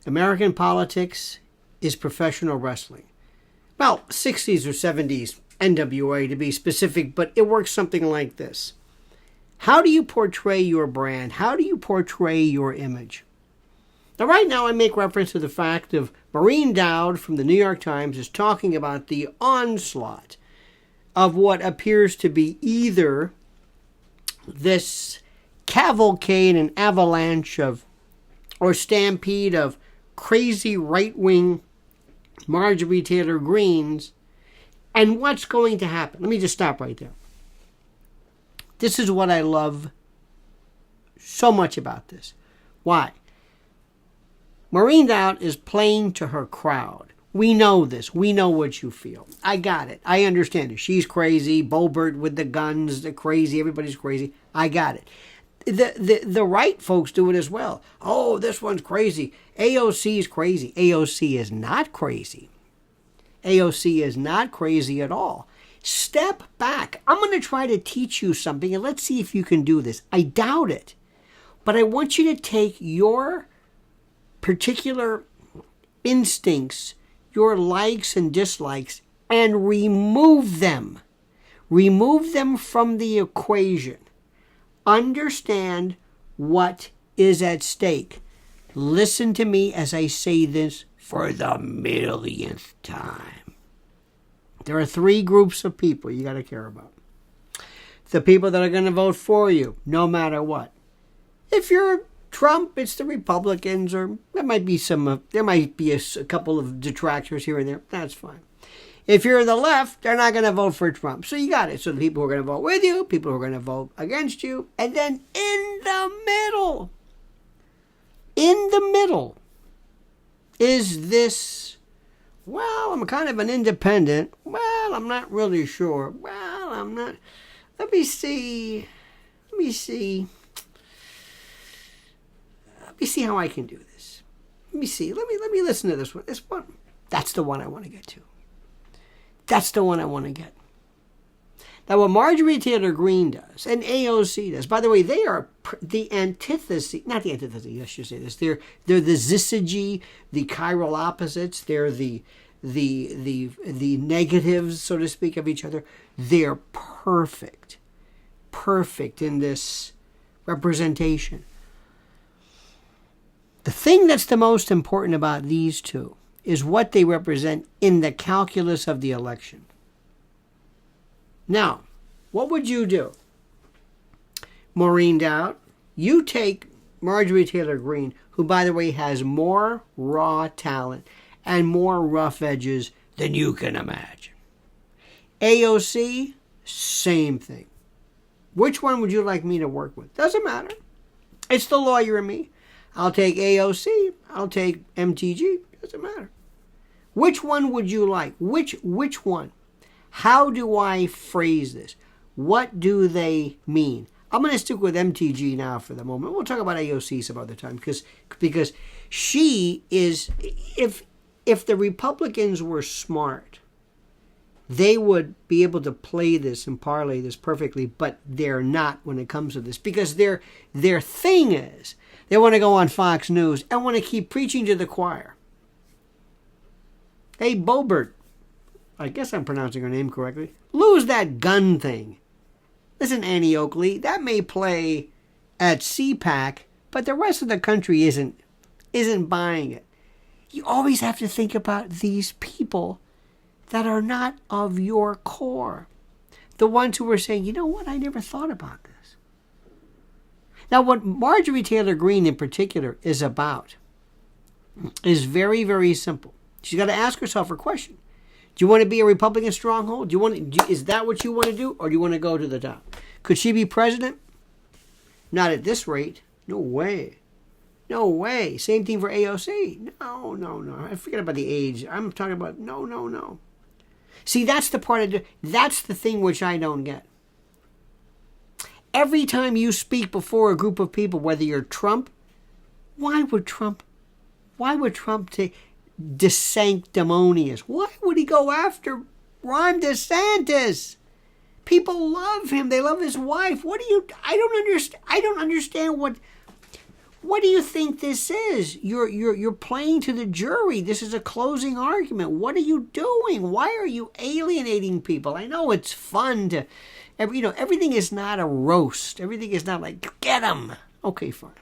American politics is professional wrestling. Well, 60s or 70s NWA to be specific, but it works something like this. How do you portray your brand? How do you portray your image? Now, right now, I make reference to the fact of Maureen Dowd from the New York Times is talking about the onslaught of what appears to be either this cavalcade and avalanche of, or stampede of crazy right-wing Marjorie Taylor Greenes, and what's going to happen. Let me just stop right there. This is what I love so much about this. Why? Maureen Dowd is playing to her crowd. We know this. We know what you feel. I got it. I understand it. She's crazy. Boebert with the guns, the crazy. Everybody's crazy. I got it. The right folks do it as well. Oh, this one's crazy. AOC is crazy. AOC is not crazy. AOC is not crazy at all. Step back. I'm going to try to teach you something, and let's see if you can do this. I doubt it. But I want you to take your particular instincts, your likes and dislikes, and remove them. Remove them from the equation. Understand what is at stake. Listen to me as I say this for the millionth time. There are three groups of people you got to care about. The people that are going to vote for you, no matter what. If you're Trump, it's the Republicans, or there might be a couple of detractors here and there. That's fine. If you're the left, they're not going to vote for Trump. So you got it. So the people who are going to vote with you, people who are going to vote against you, and then in the middle is this, well, I'm kind of an independent. Well, I'm not really sure. Well, I'm not. Let me see how I can do this. Let me see. Let me listen to this one. This one. That's the one I want to get to. That's the one I want to get. Now, what Marjorie Taylor Greene does, and AOC does, by the way, they are the antithesis, not the antithesis, I should say this, they're the syzygy, the chiral opposites, they're the negatives, so to speak, of each other. They're perfect in this representation. The thing that's the most important about these two is what they represent in the calculus of the election. Now, what would you do? Maureen Dowd, you take Marjorie Taylor Greene, who, by the way, has more raw talent and more rough edges than you can imagine. AOC, same thing. Which one would you like me to work with? Doesn't matter. It's the lawyer in me. I'll take AOC. I'll take MTG. Doesn't matter. Which one would you like? Which one? How do I phrase this? What do they mean? I'm going to stick with MTG now for the moment. We'll talk about AOC some other time because she is, if the Republicans were smart, they would be able to play this and parlay this perfectly, but they're not when it comes to this, because their thing is they want to go on Fox News and want to keep preaching to the choir. Hey, Boebert, I guess I'm pronouncing her name correctly, lose that gun thing. Listen, Annie Oakley, that may play at CPAC, but the rest of the country isn't buying it. You always have to think about these people that are not of your core. The ones who are saying, you know what, I never thought about this. Now, what Marjorie Taylor Greene in particular is about is very, very simple. She's got to ask herself her question. Do you want to be a Republican stronghold? Is that what you want to do, or do you want to go to the top? Could she be president? Not at this rate. No way. No way. Same thing for AOC. No. I forget about the age. I'm talking about no. See, that's the part that's the thing which I don't get. Every time you speak before a group of people, whether you're Trump, why would Trump take de sanctimonious? Why would he go after Ron DeSantis? People love him. They love his wife. I don't understand What do you think this is? You're playing to the jury. This is a closing argument. What are you doing? Why are you alienating people? I know it's fun to, everything is not a roast. Everything is not like, get them. Okay, fine.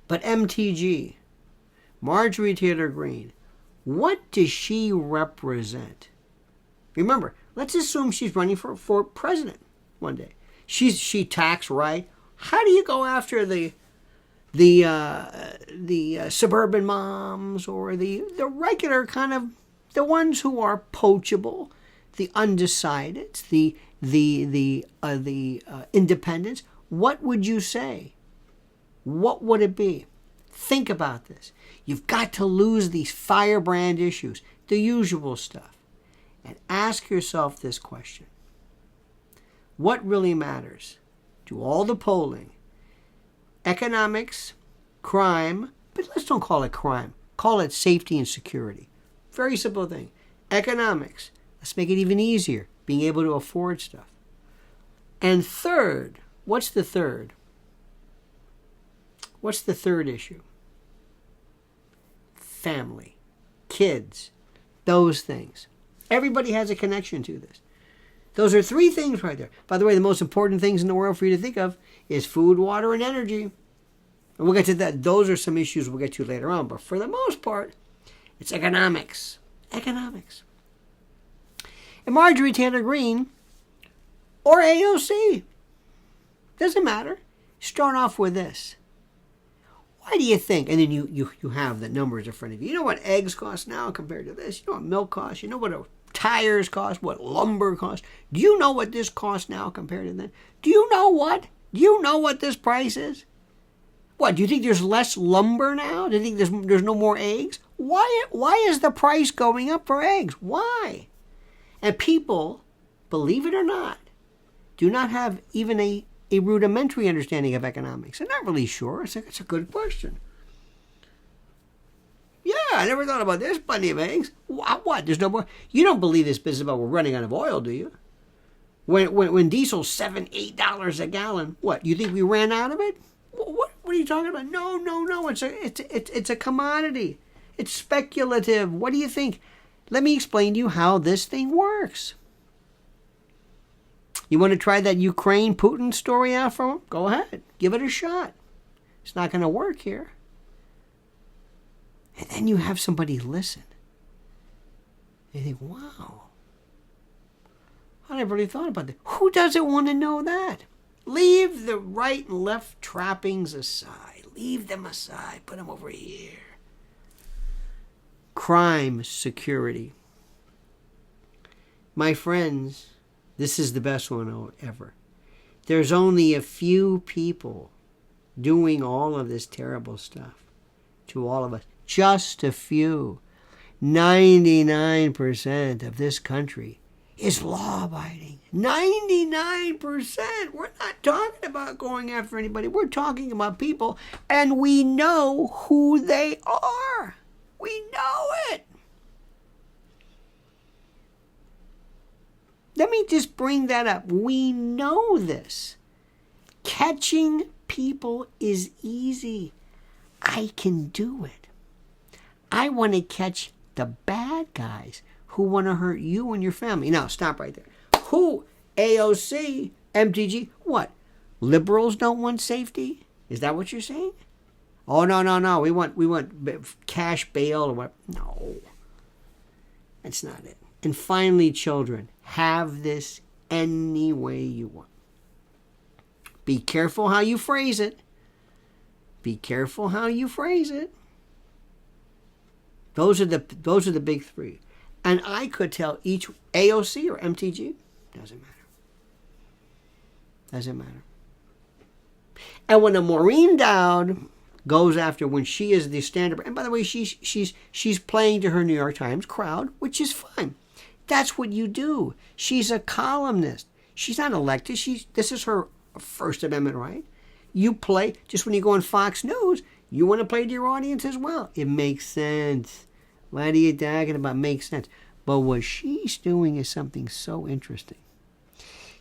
But MTG, Marjorie Taylor Greene, what does she represent? Remember, let's assume she's running for president one day. She tax right. How do you go after the suburban moms or the regular kind of, the ones who are poachable, the undecided, the independents? What would you say? What would it be? Think about this. You've got to lose these firebrand issues, the usual stuff, and ask yourself this question. What really matters? Do all the polling, economics, crime, but let's don't call it crime. Call it safety and security. Very simple thing. Economics. Let's make it even easier, being able to afford stuff. And third, what's the third? What's the third issue? Family, kids, those things. Everybody has a connection to this. Those are three things right there. By the way, the most important things in the world for you to think of is food, water, and energy. And we'll get to that. Those are some issues we'll get to later on. But for the most part, it's economics. Economics. And Marjorie Taylor Greene or AOC, doesn't matter. Start off with this. Why do you think? And then you have the numbers in front of you. You know what eggs cost now compared to this? You know what milk costs? You know what tires cost? What lumber costs? Do you know what this costs now compared to then? Do you know what? Do you know what this price is? What, do you think there's less lumber now? Do you think there's no more eggs? Why is the price going up for eggs? Why? And people, believe it or not, do not have even a rudimentary understanding of economics. They're not really sure. It's a good question. Yeah, I never thought about this. Plenty of eggs. What? There's no more. You don't believe this business about we're running out of oil, do you? When diesel's $7, $8 a gallon, what? You think we ran out of it? What are you talking about? No. It's a commodity. It's speculative. What do you think? Let me explain to you how this thing works. You want to try that Ukraine-Putin story out from him? Go ahead. Give it a shot. It's not going to work here. And then you have somebody listen. And you think, wow. I never really thought about that. Who doesn't want to know that? Leave the right and left trappings aside. Leave them aside. Put them over here. Crime, security. My friends, this is the best one ever. There's only a few people doing all of this terrible stuff to all of us. Just a few. 99% of this country is law-abiding. 99%. We're not talking about going after anybody. We're talking about people, and we know who they are. We know it. Let me just bring that up. We know this. Catching people is easy. I can do it. I want to catch the bad guys who want to hurt you and your family. Now, stop right there. Who? AOC, MTG, what? Liberals don't want safety? Is that what you're saying? Oh, no. We want cash bail or what? No. That's not it. And finally, children, have this any way you want. Be careful how you phrase it. Be careful how you phrase it. Those are the big three. And I could tell each AOC or MTG, doesn't matter. Doesn't matter. And when a Maureen Dowd goes after, when she is the stand-up, and by the way, she's playing to her New York Times crowd, which is fine. That's what you do. She's a columnist. She's not elected. This is her First Amendment right. You play, just when you go on Fox News, you want to play to your audience as well. It makes sense. What are you talking about? Makes sense. But what she's doing is something so interesting.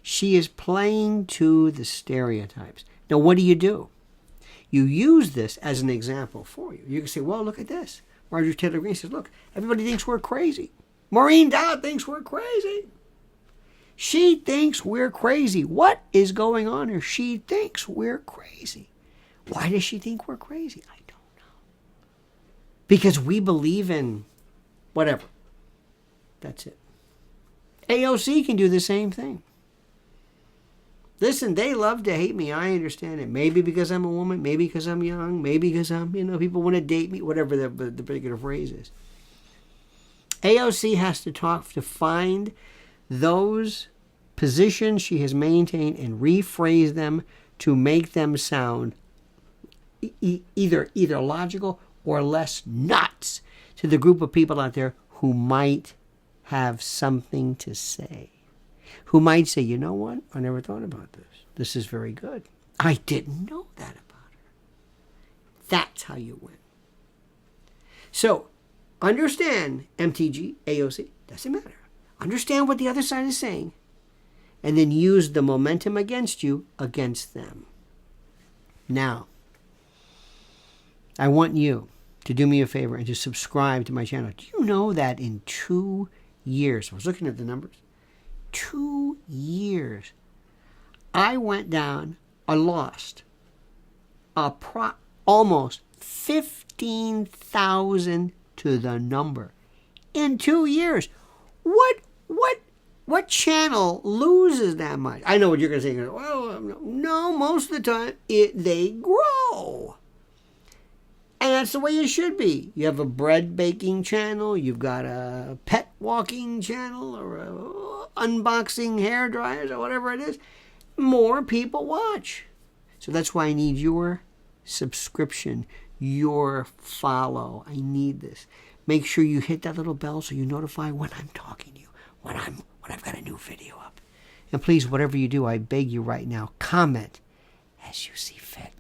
She is playing to the stereotypes. Now, what do? you use this as an example for you. You can say, well, look at this. Marjorie Taylor Greene says, look, everybody thinks we're crazy. Maureen Dowd thinks we're crazy. She thinks we're crazy. What is going on here? She thinks we're crazy. Why does she think we're crazy? I don't know. Because we believe in whatever. That's it. AOC can do the same thing. Listen, they love to hate me. I understand it. Maybe because I'm a woman. Maybe because I'm young. Maybe because people want to date me. Whatever the particular phrase is. AOC has to talk to find those positions she has maintained and rephrase them to make them sound either logical or less nuts to the group of people out there who might have something to say. Who might say, you know what? I never thought about this. This is very good. I didn't know that about her. That's how you win. So, understand MTG, AOC, doesn't matter. Understand what the other side is saying, and then use the momentum against you against them. Now, I want you to do me a favor and to subscribe to my channel. Do you know that in 2 years, I was looking at the numbers, 2 years, I lost almost 15,000 to the number in 2 years. What channel loses that much? I know what you're going to say. Well, no, most of the time they grow. And that's the way it should be. You have a bread baking channel, you've got a pet walking channel, or a unboxing hair dryers, or whatever it is. More people watch. So that's why I need your subscription, your follow. I need this. Make sure you hit that little bell so you notify when I'm talking to you, when I've got a new video up. And please, whatever you do, I beg you right now, comment as you see fit.